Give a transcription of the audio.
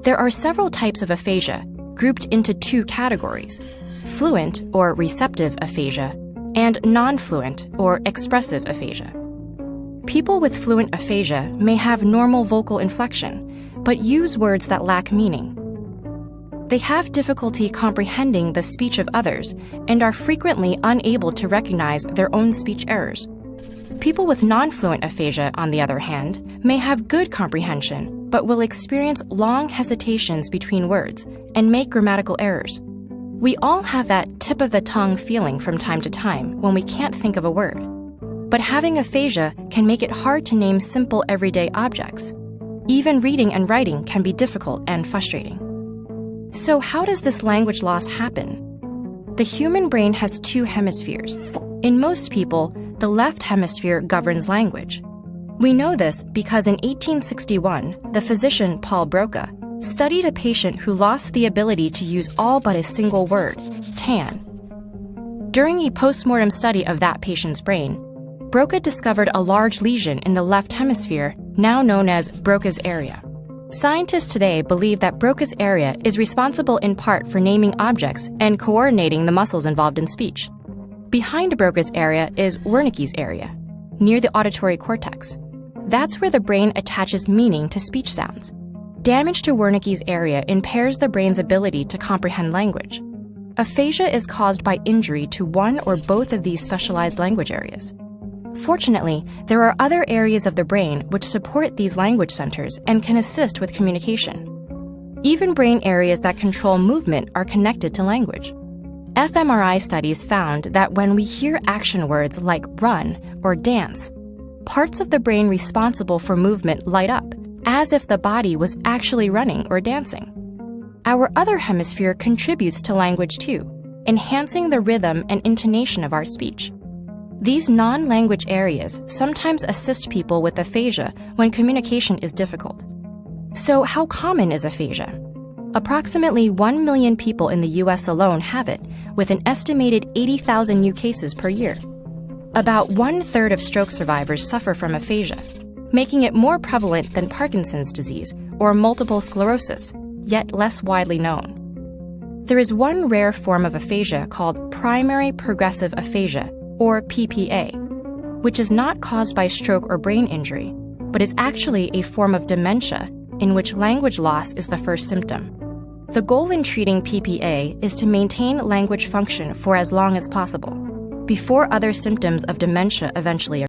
There are several types of aphasia, grouped into two categories: fluent or receptive aphasia, and non-fluent or expressive aphasia. People with fluent aphasia may have normal vocal inflection, but use words that lack meaning. They have difficulty comprehending the speech of others and are frequently unable to recognize their own speech errors. People with non-fluent aphasia, on the other hand, may have good comprehension, but will experience long hesitations between words and make grammatical errors. We all have that tip-of-the-tongue feeling from time to time when we can't think of a word. But having aphasia can make it hard to name simple everyday objects. Even reading and writing can be difficult and frustrating. So how does this language loss happen? The human brain has two hemispheres. In most people, the left hemisphere governs language. We know this because in 1861, the physician Paul Broca studied a patient who lost the ability to use all but a single word, tan. During a postmortem study of that patient's brain, Broca discovered a large lesion in the left hemisphere, now known as Broca's area. Scientists today believe that Broca's area is responsible in part for naming objects and coordinating the muscles involved in speech. Behind Broca's area is Wernicke's area, near the auditory cortex. That's where the brain attaches meaning to speech sounds. Damage to Wernicke's area impairs the brain's ability to comprehend language. Aphasia is caused by injury to one or both of these specialized language areas. Fortunately, there are other areas of the brain which support these language centers and can assist with communication. Even brain areas that control movement are connected to language. fMRI studies found that when we hear action words like run or dance, parts of the brain responsible for movement light up, as if the body was actually running or dancing. Our other hemisphere contributes to language too, enhancing the rhythm and intonation of our speech. These non-language areas sometimes assist people with aphasia when communication is difficult. So how common is aphasia? Approximately 1 million people in the US alone have it, with an estimated 80,000 new cases per year. About 1/3 of stroke survivors suffer from aphasia, making it more prevalent than Parkinson's disease or multiple sclerosis, yet less widely known. There is one rare form of aphasia called primary progressive aphasia, or PPA, which is not caused by stroke or brain injury, but is actually a form of dementia in which language loss is the first symptom. The goal in treating PPA is to maintain language function for as long as possible, before other symptoms of dementia eventually occur.